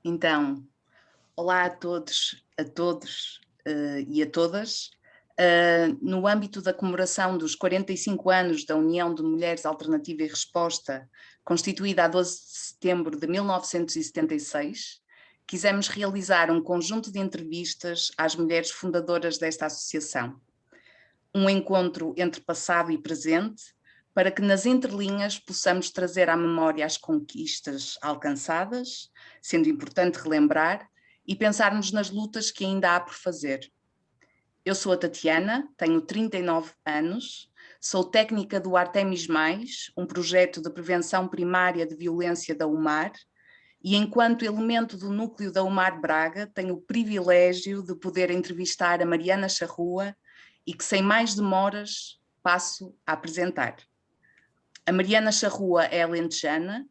Então, olá a todos e a todas. No âmbito da comemoração dos 45 anos da União de Mulheres Alternativa e Resposta, constituída a 12 de setembro de 1976, quisemos realizar um conjunto de entrevistas às mulheres fundadoras desta associação. Um encontro entre passado e presente, para que nas entrelinhas possamos trazer à memória as conquistas alcançadas, sendo importante relembrar, e pensarmos nas lutas que ainda há por fazer. Eu sou a Tatiana, tenho 39 anos, sou técnica do Artemis+, um projeto de prevenção primária de violência da UMAR, e enquanto elemento do núcleo da UMAR Braga, tenho o privilégio de poder entrevistar a Mariana Charrua e que, sem mais demoras, passo a apresentar. A Mariana Charrua é alentejana,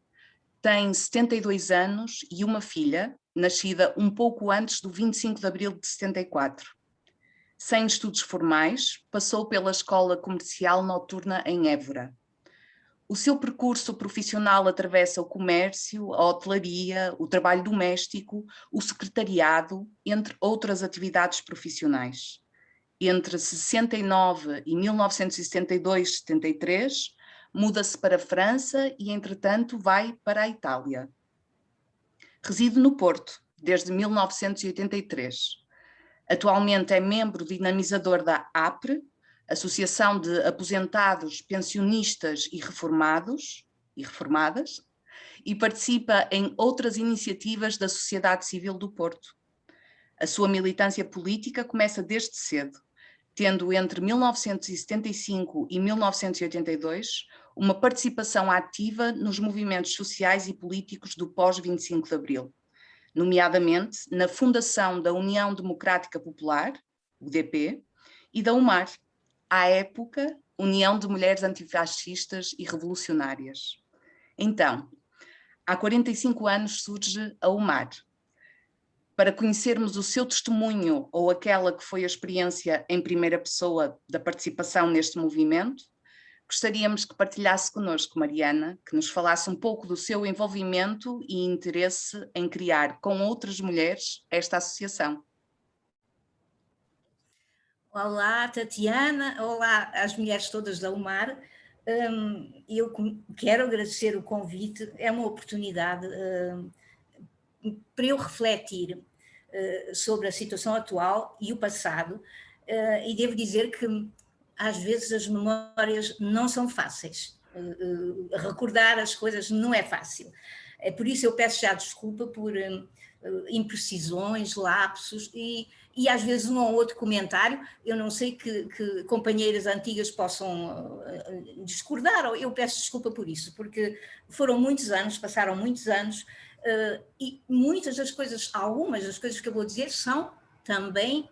tem 72 anos e uma filha, nascida um pouco antes do 25 de abril de 74. Sem estudos formais, passou pela Escola Comercial Noturna em Évora. O seu percurso profissional atravessa o comércio, a hotelaria, o trabalho doméstico, o secretariado, entre outras atividades profissionais. Entre 69 e 1972-73, muda-se para a França e, entretanto, vai para a Itália. Reside no Porto, desde 1983. Atualmente é membro dinamizador da APRE, Associação de Aposentados, Pensionistas e Reformados e Reformadas, e participa em outras iniciativas da sociedade civil do Porto. A sua militância política começa desde cedo, tendo entre 1975 e 1982 uma participação ativa nos movimentos sociais e políticos do pós-25 de Abril, nomeadamente na fundação da União Democrática Popular, UDP, e da UMAR, à época, União de Mulheres Antifascistas e Revolucionárias. Então, há 45 anos surge a UMAR. Para conhecermos o seu testemunho ou aquela que foi a experiência em primeira pessoa da participação neste movimento, gostaríamos que partilhasse connosco, Mariana, que nos falasse um pouco do seu envolvimento e interesse em criar com outras mulheres esta associação. Olá, Tatiana, olá às mulheres todas da UMAR. Eu quero agradecer o convite, é uma oportunidade para eu refletir sobre a situação atual e o passado, e devo dizer que às vezes as memórias não são fáceis, recordar as coisas não é fácil. É por isso eu peço já desculpa por imprecisões, lapsos e às vezes um ou outro comentário, eu não sei que companheiras antigas possam discordar, ou eu peço desculpa por isso, porque foram muitos anos, passaram muitos anos, e muitas das coisas, algumas das coisas que eu vou dizer são também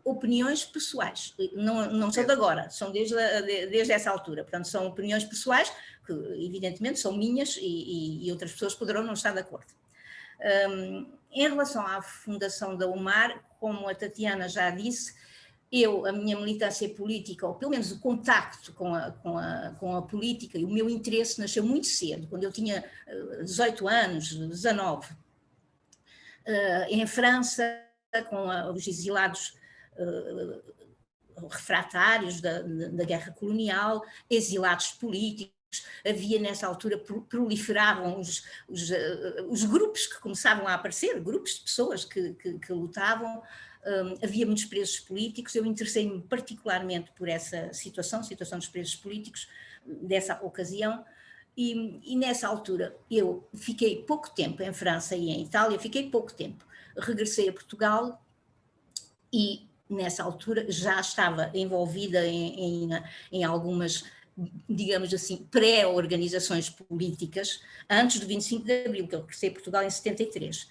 opiniões pessoais, não são de agora, são desde essa altura, portanto são opiniões pessoais que evidentemente são minhas e outras pessoas poderão não estar de acordo. Em relação à fundação da UMAR, como a Tatiana já disse, a minha militância política, ou pelo menos o contacto com a política e o meu interesse nasceu muito cedo, quando eu tinha 18 anos, 19, em França, com os exilados refratários da guerra colonial, exilados políticos. Havia nessa altura, proliferavam os grupos que começavam a aparecer, grupos de pessoas que lutavam, havia muitos presos políticos. Eu interessei-me particularmente por essa situação dos presos políticos dessa ocasião, e nessa altura eu fiquei pouco tempo em França e em Itália, fiquei pouco tempo, regressei a Portugal e nessa altura já estava envolvida em algumas, digamos assim, pré-organizações políticas antes do 25 de Abril, que eu regressei a Portugal em 73,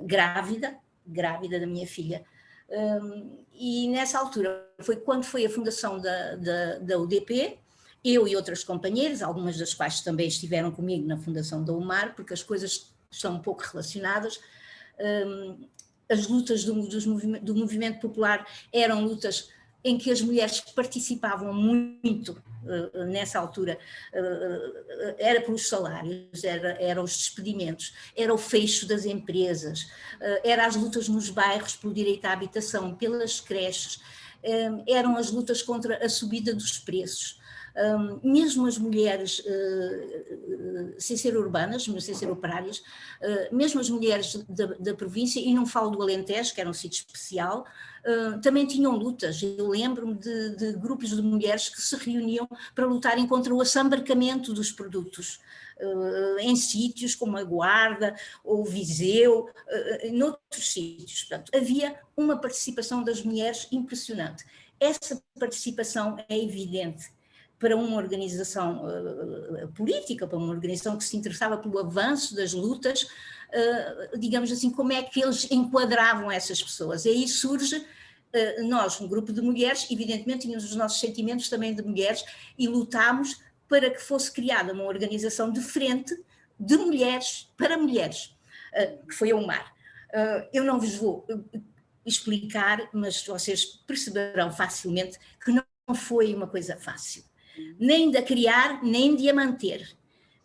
grávida da minha filha. E nessa altura foi quando foi a fundação da UDP, eu e outras companheiras, algumas das quais também estiveram comigo na fundação da UMAR, porque as coisas são um pouco relacionadas. As lutas do movimento popular eram lutas em que as mulheres participavam muito nessa altura, era pelos salários, era os despedimentos, era o fecho das empresas, era as lutas nos bairros pelo direito à habitação, pelas creches, eram as lutas contra a subida dos preços. Mesmo as mulheres, sem ser urbanas, mas sem ser operárias, mesmo as mulheres da província, e não falo do Alentejo, que era um sítio especial, também tinham lutas. Eu lembro-me de grupos de mulheres que se reuniam para lutarem contra o assambarcamento dos produtos, em sítios como a Guarda ou Viseu, noutros sítios. Portanto, havia uma participação das mulheres impressionante. Essa participação é evidente para uma organização política, para uma organização que se interessava pelo avanço das lutas, digamos assim, como é que eles enquadravam essas pessoas. E aí surge, nós, um grupo de mulheres, evidentemente tínhamos os nossos sentimentos também de mulheres e lutámos para que fosse criada uma organização de frente de mulheres para mulheres, que foi a UMAR. Eu não vos vou explicar, mas vocês perceberão facilmente que não foi uma coisa fácil, nem de a criar, nem de a manter,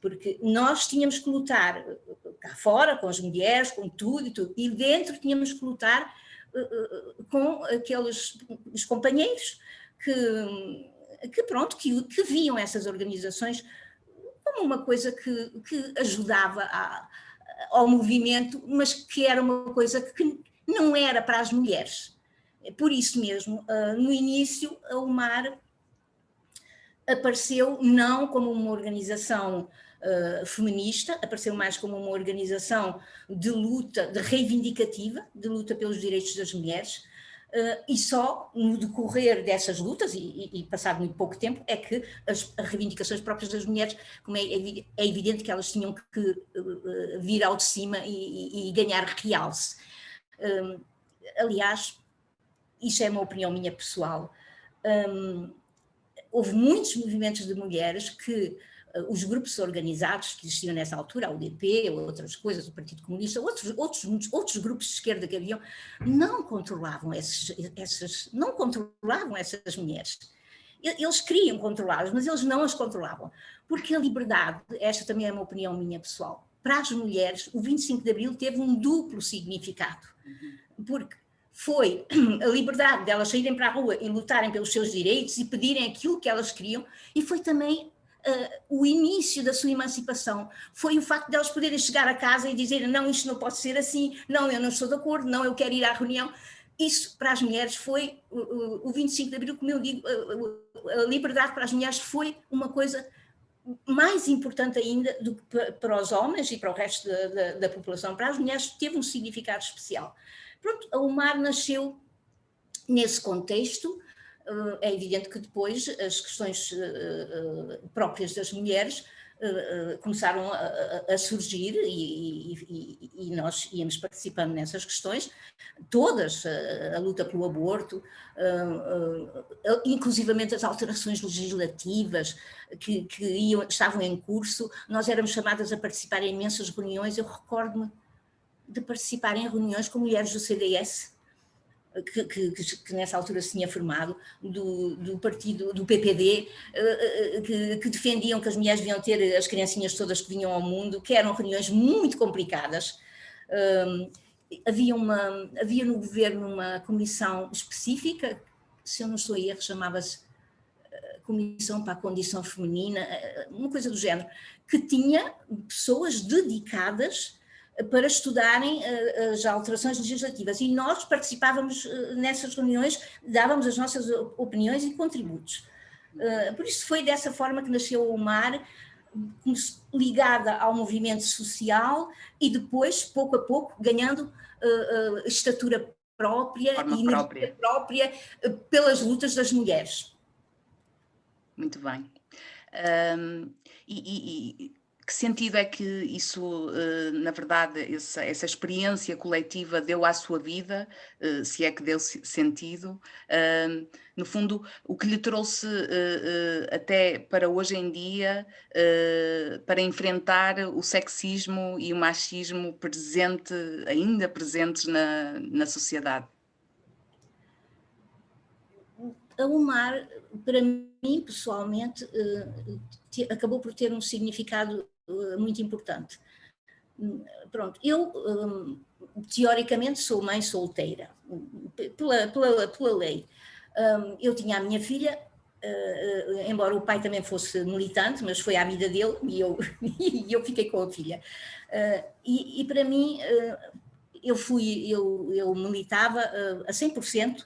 porque nós tínhamos que lutar cá fora, com as mulheres, com tudo, e dentro tínhamos que lutar com os companheiros que viam essas organizações como uma coisa que ajudava ao movimento, mas que era uma coisa que não era para as mulheres. Por isso mesmo, no início, a UMAR apareceu não como uma organização feminista, apareceu mais como uma organização de luta, de reivindicativa, de luta pelos direitos das mulheres, e só no decorrer dessas lutas, e passado muito pouco tempo, é que as reivindicações próprias das mulheres, como é evidente que elas tinham que vir ao de cima e ganhar realce. Aliás, isso é uma opinião minha pessoal, houve muitos movimentos de mulheres que os grupos organizados que existiam nessa altura, a UDP, outras coisas, o Partido Comunista, outros grupos de esquerda que haviam, não controlavam essas mulheres. Eles queriam controlá-las, mas eles não as controlavam, porque a liberdade, esta também é uma opinião minha pessoal, para as mulheres o 25 de Abril teve um duplo significado, porque foi a liberdade de elas saírem para a rua e lutarem pelos seus direitos e pedirem aquilo que elas queriam, e foi também o início da sua emancipação, foi o facto de elas poderem chegar a casa e dizerem não, isto não pode ser assim, não, eu não estou de acordo, não, eu quero ir à reunião. Isso para as mulheres foi, o 25 de Abril, como eu digo, a liberdade para as mulheres foi uma coisa mais importante ainda do que para os homens e para o resto da população. Para as mulheres teve um significado especial. Pronto, a UMAR nasceu nesse contexto. É evidente que depois as questões próprias das mulheres começaram a surgir e nós íamos participando nessas questões, todas, a luta pelo aborto, inclusivamente as alterações legislativas que estavam em curso, nós éramos chamadas a participar em imensas reuniões. Eu recordo-me de participar em reuniões com mulheres do CDS, que nessa altura se tinha formado, do partido, do PPD, que defendiam que as mulheres deviam ter as criancinhas todas que vinham ao mundo, que eram reuniões muito complicadas. Havia no governo uma comissão específica, se eu não estou em erro, chamava-se Comissão para a Condição Feminina, uma coisa do género, que tinha pessoas dedicadas para estudarem as alterações legislativas, e nós participávamos nessas reuniões, dávamos as nossas opiniões e contributos. Por isso foi dessa forma que nasceu a UMAR, ligada ao movimento social e depois, pouco a pouco, ganhando estatura própria e energia própria pelas lutas das mulheres. Muito bem. Que sentido é que isso, na verdade, essa experiência coletiva deu à sua vida, se é que deu sentido? No fundo, o que lhe trouxe até para hoje em dia, para enfrentar o sexismo e o machismo ainda presentes na sociedade? a UMAR, para mim, pessoalmente, acabou por ter um significado muito importante. Pronto, eu teoricamente sou mãe solteira, pela lei. Eu tinha a minha filha, embora o pai também fosse militante, mas foi à vida dele e eu fiquei com a filha. E para mim, eu militava a 100%,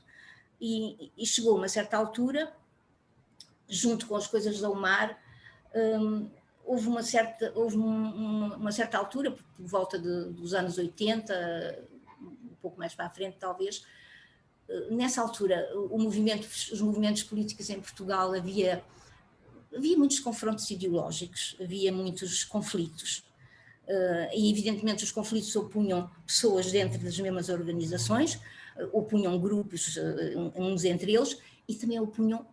e chegou a uma certa altura, junto com as coisas da UMAR, houve uma certa altura, por volta dos anos 80, um pouco mais para a frente talvez. Nessa altura, os movimentos políticos em Portugal, havia muitos confrontos ideológicos, havia muitos conflitos, e evidentemente os conflitos opunham pessoas dentro das mesmas organizações, opunham grupos uns entre eles, e também opunham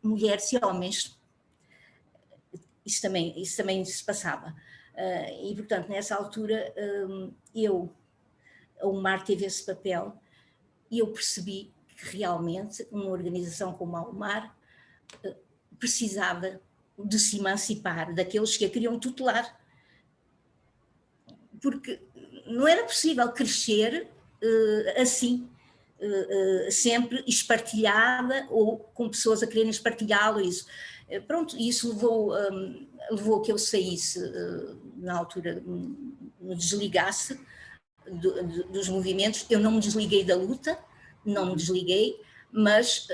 mulheres e homens. Isso também se passava. E, portanto, nessa altura, a UMAR teve esse papel, e eu percebi que realmente uma organização como a UMAR precisava de se emancipar daqueles que a queriam tutelar, porque não era possível crescer assim, sempre espartilhada ou com pessoas a quererem espartilhá-lo. Isso. Pronto, isso levou a que eu saísse, na altura, me desligasse dos movimentos. Eu não me desliguei da luta, não me desliguei, mas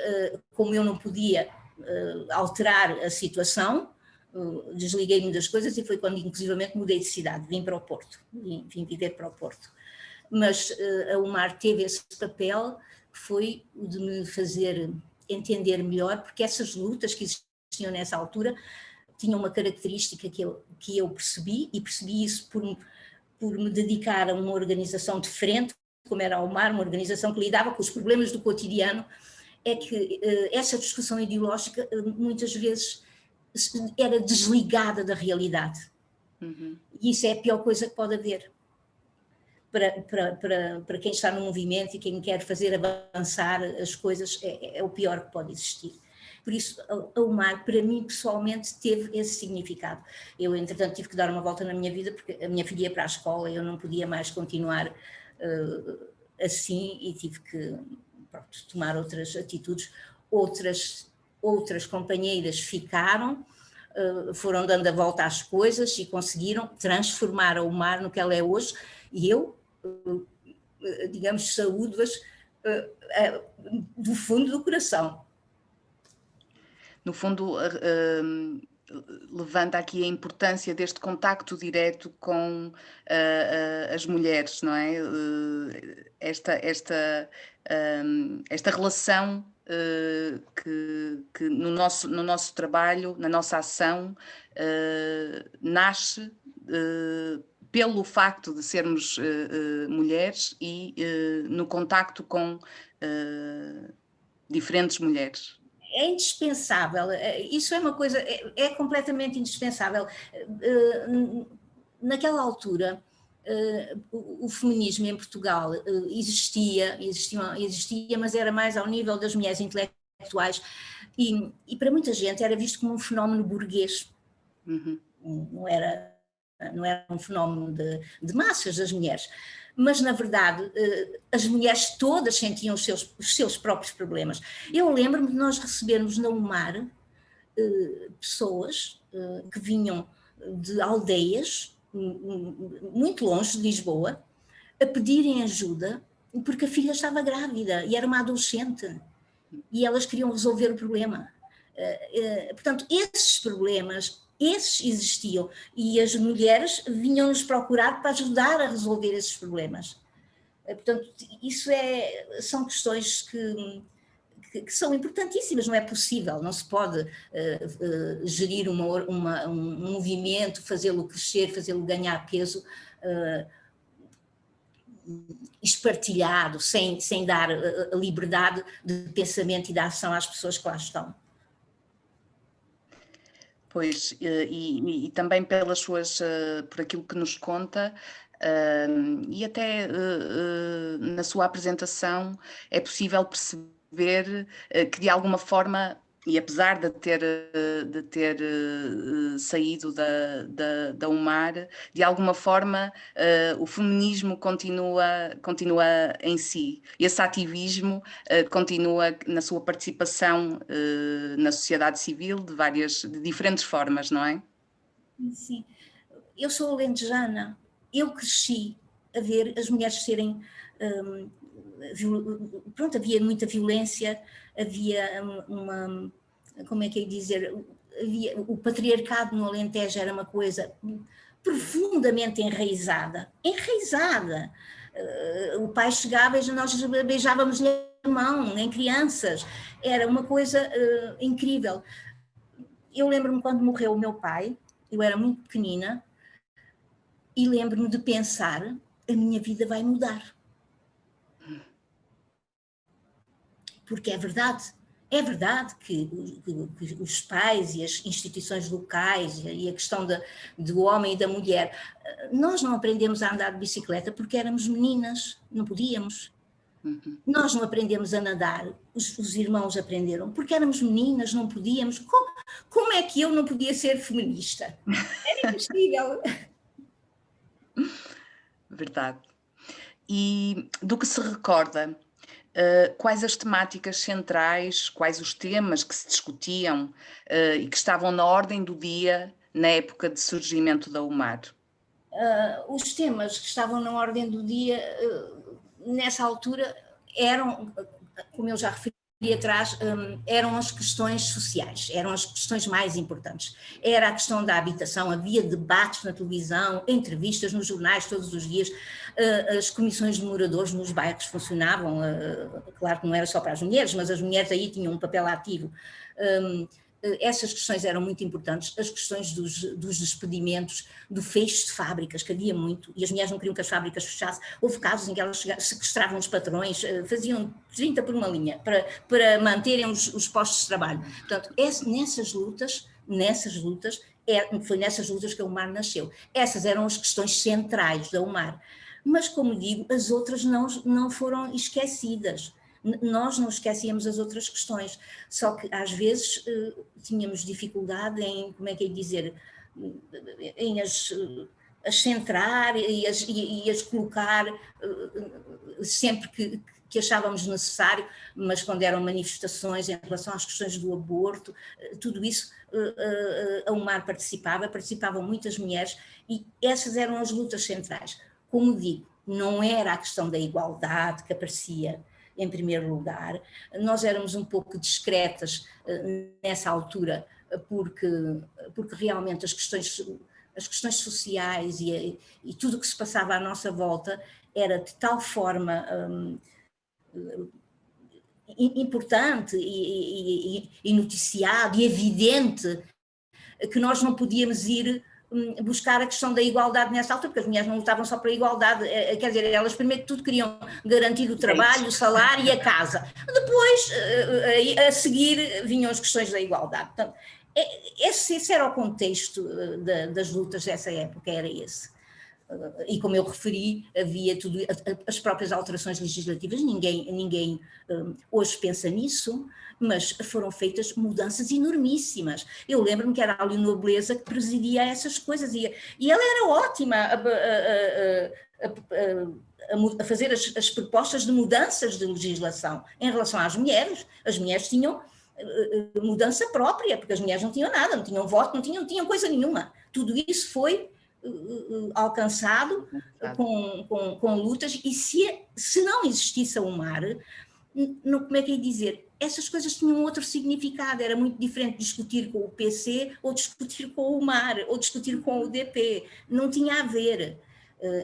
como eu não podia alterar a situação, desliguei-me das coisas, e foi quando inclusivamente mudei de cidade, vim para o Porto, vim viver para o Porto. Mas a UMAR teve esse papel, que foi o de me fazer entender melhor, porque essas lutas que existiam nessa altura tinham uma característica que eu percebi, e percebi isso por me dedicar a uma organização de frente, como era a UMAR, uma organização que lidava com os problemas do cotidiano, é que essa discussão ideológica muitas vezes era desligada da realidade. E isso é a pior coisa que pode haver para quem está no movimento e quem quer fazer avançar as coisas. É o pior que pode existir. Por isso, a UMAR, para mim, pessoalmente, teve esse significado. Eu, entretanto, tive que dar uma volta na minha vida, porque a minha filha ia para a escola e eu não podia mais continuar assim, e tive que tomar outras atitudes. Outras companheiras ficaram, foram dando a volta às coisas e conseguiram transformar a UMAR no que ela é hoje, e eu, digamos, saúdo-as do fundo do coração. No fundo, levanta aqui a importância deste contacto direto com as mulheres, não é? Esta relação que no nosso trabalho, na nossa ação, nasce pelo facto de sermos mulheres e no contacto com diferentes mulheres. É indispensável, isso é uma coisa, é completamente indispensável. Naquela altura, o feminismo em Portugal existia, mas era mais ao nível das mulheres intelectuais, e para muita gente era visto como um fenómeno burguês. Não era um fenómeno de massas das mulheres. Mas, na verdade, as mulheres todas sentiam os seus próprios problemas. Eu lembro-me de nós recebermos na UMAR pessoas que vinham de aldeias muito longe de Lisboa, a pedirem ajuda porque a filha estava grávida e era uma adolescente, e elas queriam resolver o problema. Portanto, esses problemas, esses existiam, e as mulheres vinham-nos procurar para ajudar a resolver esses problemas. Portanto, isso são questões que são importantíssimas. Não é possível, não se pode gerir um movimento, fazê-lo crescer, fazê-lo ganhar peso espartilhado, sem dar a liberdade de pensamento e de ação às pessoas que lá estão. Pois, e também por aquilo que nos conta, e até na sua apresentação, é possível perceber ver que de alguma forma, e apesar de ter saído da UMAR, de alguma forma o feminismo continua em si. Esse ativismo continua na sua participação na sociedade civil de diferentes formas, não é? Sim. Eu sou alentejana, eu cresci a ver as mulheres serem... pronto, havia muita violência, havia uma... Como é que eu ia dizer? O patriarcado no Alentejo era uma coisa profundamente enraizada. Enraizada! O pai chegava e nós beijávamos-lhe a mão, em crianças. Era uma coisa incrível. Eu lembro-me quando morreu o meu pai, eu era muito pequenina, e lembro-me de pensar, a minha vida vai mudar. Porque é verdade que os pais e as instituições locais e a questão do homem e da mulher, nós não aprendemos a andar de bicicleta porque éramos meninas, não podíamos. Uhum. Nós não aprendemos a nadar, os irmãos aprenderam, porque éramos meninas, não podíamos. Como é que eu não podia ser feminista? Era impossível. Verdade. E do que se recorda, quais as temáticas centrais, quais os temas que se discutiam e que estavam na ordem do dia na época de surgimento da UMAR? Os temas que estavam na ordem do dia, nessa altura, eram, como eu já referi atrás, eram as questões sociais, eram as questões mais importantes. Era a questão da habitação, havia debates na televisão, entrevistas nos jornais todos os dias, as comissões de moradores nos bairros funcionavam, claro que não era só para as mulheres, mas as mulheres aí tinham um papel ativo. Essas questões eram muito importantes, as questões dos despedimentos, do fecho de fábricas, que havia muito, e as mulheres não queriam que as fábricas fechassem. Houve casos em que elas sequestravam os patrões, faziam 30 por uma linha, para manterem os postos de trabalho. Portanto, nessas lutas, foi nessas lutas que a UMAR nasceu. Essas eram as questões centrais da UMAR. Mas, como digo, as outras não foram esquecidas. Nós não esquecíamos as outras questões, só que às vezes tínhamos dificuldade em, como é que é dizer, em as centrar e as colocar sempre que achávamos necessário, mas quando eram manifestações em relação às questões do aborto, tudo isso, a UMAR participavam muitas mulheres, e essas eram as lutas centrais. Como digo, não era a questão da igualdade que aparecia em primeiro lugar. Nós éramos um pouco discretas nessa altura, porque realmente as questões sociais e tudo o que se passava à nossa volta era de tal forma importante e noticiado e evidente que nós não podíamos ir buscar a questão da igualdade nessa altura, porque as mulheres não lutavam só pela igualdade, quer dizer, elas primeiro de tudo queriam garantir o trabalho, o salário e a casa. Depois, a seguir, vinham as questões da igualdade. Portanto, esse era o contexto das lutas dessa época, era esse. E como eu referi, havia tudo, as próprias alterações legislativas, ninguém hoje pensa nisso, mas foram feitas mudanças enormíssimas. Eu lembro-me que era a Leonor Beleza que presidia essas coisas, e ela era ótima a fazer as propostas de mudanças de legislação em relação às mulheres. As mulheres tinham mudança própria, porque as mulheres não tinham nada, não tinham voto, não tinham coisa nenhuma. Tudo isso foi alcançado com lutas, e se não existisse a UMAR, como é que eu ia dizer, essas coisas tinham outro significado, era muito diferente discutir com o PC ou discutir com o UMAR ou discutir com o DP, não tinha a ver.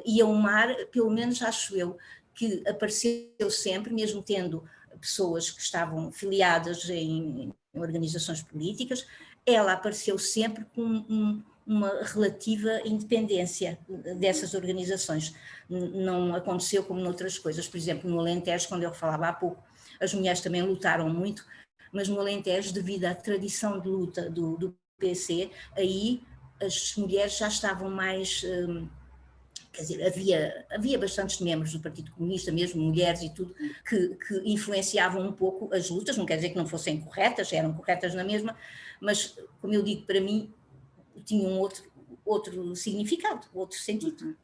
E a UMAR, pelo menos acho eu, que apareceu sempre, mesmo tendo pessoas que estavam filiadas em organizações políticas, ela apareceu sempre com uma relativa independência dessas organizações. Não aconteceu como noutras coisas, por exemplo, no Alentejo, quando eu falava há pouco, as mulheres também lutaram muito, mas no Alentejo, devido à tradição de luta do PC, aí as mulheres já estavam mais quer dizer, havia bastantes membros do Partido Comunista, mesmo mulheres e tudo, que influenciavam um pouco as lutas, não quer dizer que não fossem corretas, eram corretas na mesma, mas, como eu digo, para mim, tinha um outro significado, outro sentido.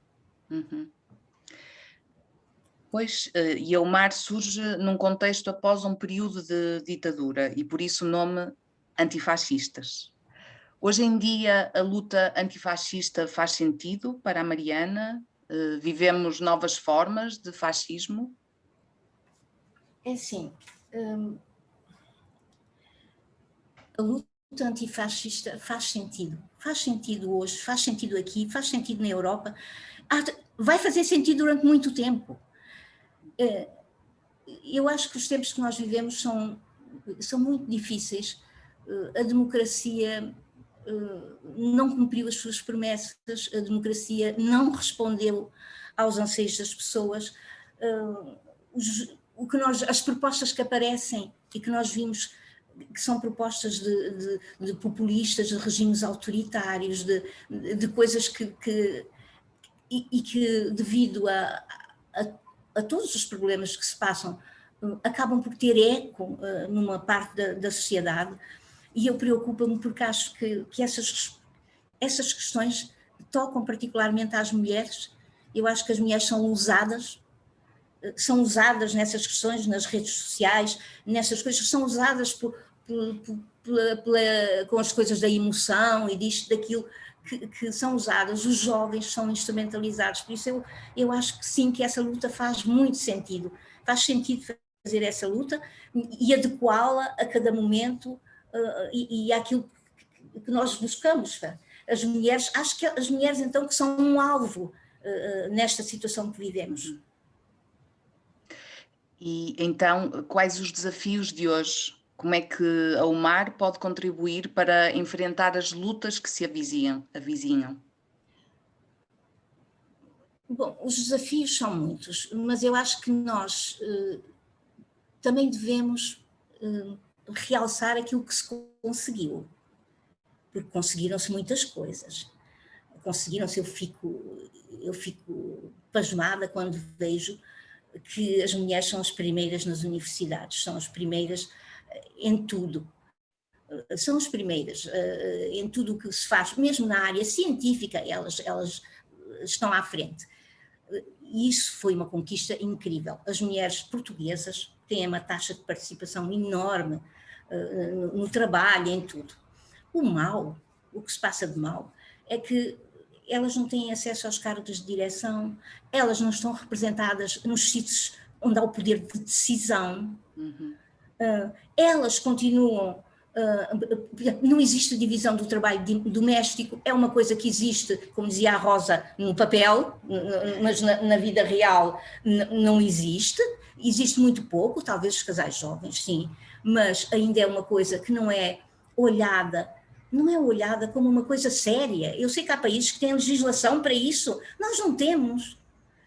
Pois, e a UMAR surge num contexto após um período de ditadura e por isso o nome antifascistas. Hoje em dia a luta antifascista faz sentido para a Mariana? Vivemos novas formas de fascismo? É assim, a luta antifascista faz sentido hoje, faz sentido aqui, faz sentido na Europa, vai fazer sentido durante muito tempo. Eu acho que os tempos que nós vivemos são muito difíceis. A democracia não cumpriu as suas promessas, a democracia não respondeu aos anseios das pessoas. As propostas que aparecem e que nós vimos, que são propostas de populistas, de regimes autoritários, de coisas que devido a todos os problemas que se passam, acabam por ter eco numa parte da sociedade, e eu preocupo-me porque acho que essas questões tocam particularmente às mulheres. Eu acho que as mulheres são usadas nessas questões, nas redes sociais, nessas coisas, são usadas com as coisas da emoção e disto, daquilo, que são usadas, os jovens são instrumentalizados. Por isso eu acho que sim, que essa luta faz muito sentido, faz sentido fazer essa luta e adequá-la a cada momento e àquilo que nós buscamos. As mulheres, acho que as mulheres então que são um alvo nesta situação que vivemos. E então, quais os desafios de hoje? Como é que a UMAR pode contribuir para enfrentar as lutas que se avizinham? Bom, os desafios são muitos, mas eu acho que nós também devemos realçar aquilo que se conseguiu, porque conseguiram-se muitas coisas. Eu fico pasmada quando vejo que as mulheres são as primeiras nas universidades, são as primeiras em tudo. São as primeiras em tudo o que se faz, mesmo na área científica, elas estão à frente. E isso foi uma conquista incrível. As mulheres portuguesas têm uma taxa de participação enorme no trabalho, em tudo. O que se passa de mal, é que elas não têm acesso aos cargos de direção, elas não estão representadas nos sítios onde há o poder de decisão, elas continuam, não existe divisão do trabalho doméstico, é uma coisa que existe, como dizia a Rosa, no papel, mas na vida real não existe muito pouco, talvez os casais jovens, sim, mas ainda é uma coisa que não é olhada como uma coisa séria. Eu sei que há países que têm legislação para isso, nós não temos.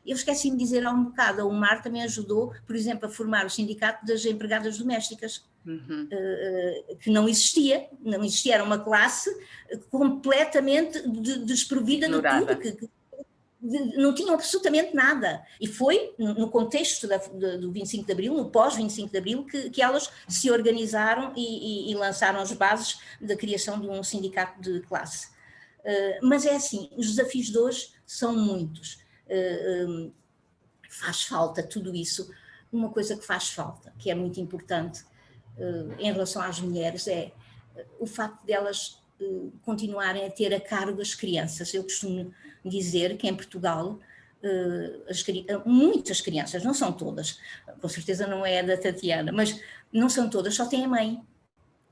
Eu esqueci-me de dizer há um bocado, a UMAR também ajudou, por exemplo, a formar o Sindicato das Empregadas Domésticas, que não existia, era uma classe completamente desprovida de tudo, não tinham absolutamente nada. E foi no contexto do 25 de Abril, no pós-25 de Abril, que elas se organizaram e lançaram as bases da criação de um sindicato de classe. Mas é assim, os desafios de hoje são muitos. Faz falta tudo isso. Uma coisa que faz falta, que é muito importante em relação às mulheres, é o facto delas continuarem a ter a cargo as crianças. Eu costumo dizer que em Portugal muitas crianças, não são todas, com certeza não é a da Tatiana, mas não são todas, só têm a mãe.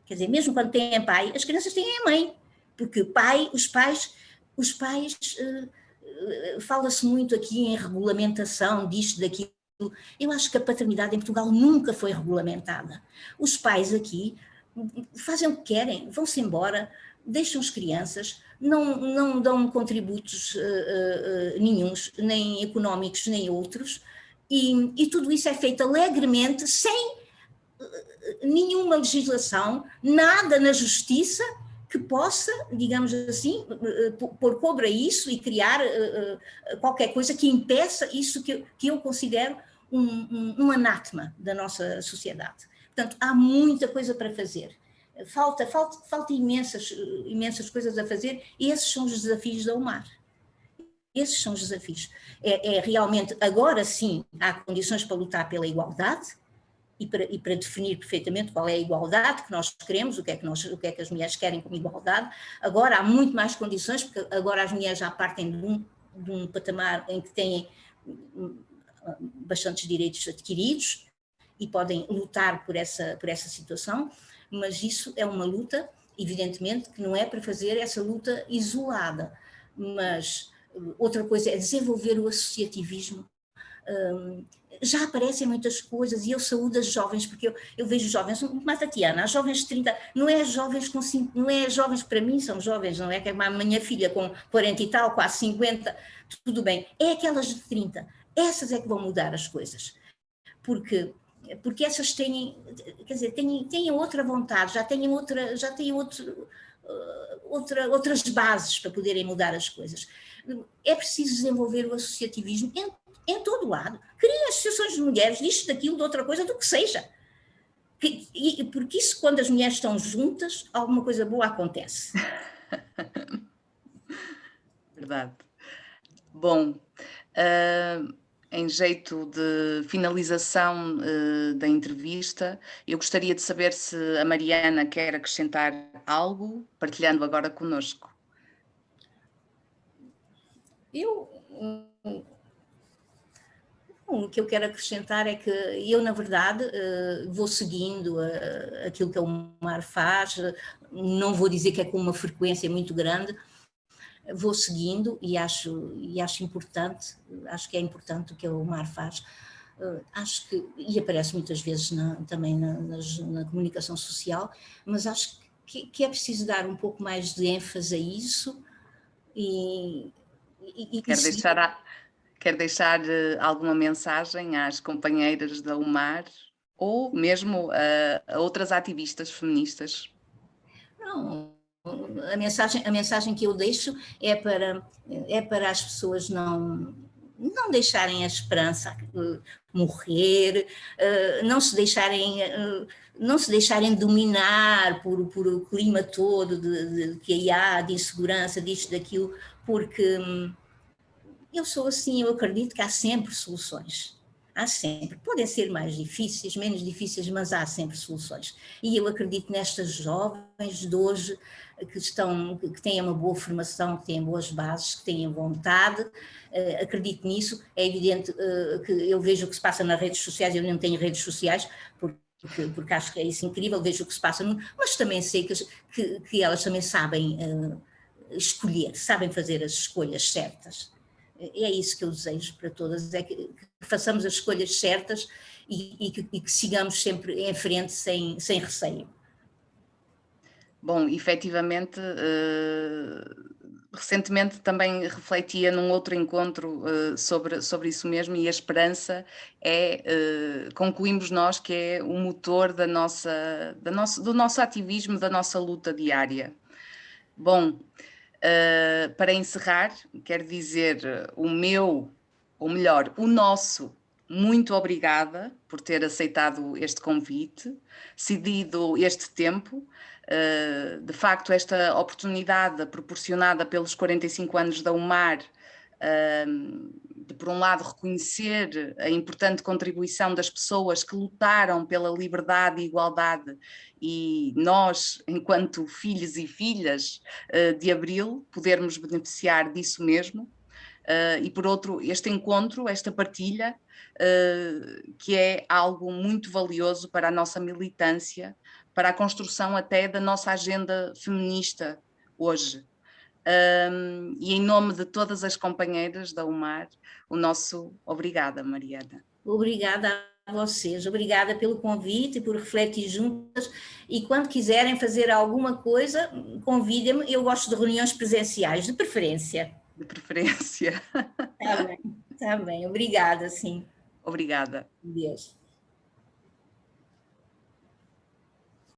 Quer dizer, mesmo quando têm pai, as crianças têm a mãe, porque os pais fala-se muito aqui em regulamentação disto, daquilo. Eu acho que a paternidade em Portugal nunca foi regulamentada. Os pais aqui fazem o que querem, vão-se embora, deixam as crianças, não dão contributos nenhuns, nem económicos, nem outros, e tudo isso é feito alegremente, sem nenhuma legislação, nada na justiça que possa, digamos assim, pôr cobre a isso e criar qualquer coisa que impeça isso que eu considero um anátema da nossa sociedade. Portanto, há muita coisa para fazer. Falta imensas coisas a fazer, e esses são os desafios da UMAR. Esses são os desafios. Realmente, agora sim, há condições para lutar pela igualdade e para definir perfeitamente qual é a igualdade que nós queremos, o que é que as mulheres querem como igualdade. Agora há muito mais condições, porque agora as mulheres já partem de um patamar em que têm bastantes direitos adquiridos e podem lutar por essa situação, mas isso é uma luta, evidentemente, que não é para fazer essa luta isolada, mas outra coisa é desenvolver o associativismo. Já aparecem muitas coisas e eu saúdo as jovens, porque eu vejo jovens, como a Tatiana, as jovens de 30, não é jovens que para mim são jovens, não é que a minha filha com 40 e tal, quase 50, tudo bem, é aquelas de 30, essas é que vão mudar as coisas, porque essas têm, quer dizer, têm outra vontade, já têm outras bases para poderem mudar as coisas. É preciso desenvolver o associativismo em todo lado. Criem associações de mulheres, disto, daquilo, de outra coisa, do que seja. Porque isso, quando as mulheres estão juntas, alguma coisa boa acontece. Verdade. Bom, em jeito de finalização da entrevista, eu gostaria de saber se a Mariana quer acrescentar algo, partilhando agora connosco. O que eu quero acrescentar é que eu, na verdade, vou seguindo aquilo que a UMAR faz, não vou dizer que é com uma frequência muito grande, vou seguindo e acho importante, acho que é importante o que a UMAR faz. Acho que, e aparece muitas vezes também na comunicação social, mas acho que é preciso dar um pouco mais de ênfase a isso Quer deixar alguma mensagem às companheiras da UMAR ou mesmo a outras ativistas feministas? Não, a mensagem que eu deixo é para as pessoas não deixarem a esperança morrer, não se deixarem dominar por o clima todo que há, de insegurança, disto, daquilo, porque eu sou assim, eu acredito que há sempre soluções. Há sempre. Podem ser mais difíceis, menos difíceis, mas há sempre soluções. E eu acredito nestas jovens de hoje que têm uma boa formação, que têm boas bases, que têm vontade. Acredito nisso. É evidente que eu vejo o que se passa nas redes sociais, eu não tenho redes sociais, porque acho que é isso incrível, vejo o que se passa, mas também sei que elas também sabem escolher, sabem fazer as escolhas certas. É isso que eu desejo para todas, é que façamos as escolhas certas e que sigamos sempre em frente sem receio. Bom, efetivamente, recentemente também refletia num outro encontro sobre isso mesmo, e a esperança concluímos nós que é o motor do nosso ativismo, da nossa luta diária. Bom, para encerrar, quero dizer o nosso muito obrigada por ter aceitado este convite, cedido este tempo. De facto, esta oportunidade proporcionada pelos 45 anos da UMAR, de, por um lado, reconhecer a importante contribuição das pessoas que lutaram pela liberdade e igualdade, e nós, enquanto filhos e filhas de Abril, podermos beneficiar disso mesmo. E por outro, este encontro, esta partilha, que é algo muito valioso para a nossa militância, para a construção até da nossa agenda feminista hoje. E em nome de todas as companheiras da UMAR, o nosso obrigada, Mariana. Obrigada a vocês, obrigada pelo convite e por refletir juntas, e quando quiserem fazer alguma coisa, convidem-me, eu gosto de reuniões presenciais, de preferência. De preferência. Está bem, obrigada, sim. Obrigada. Deus.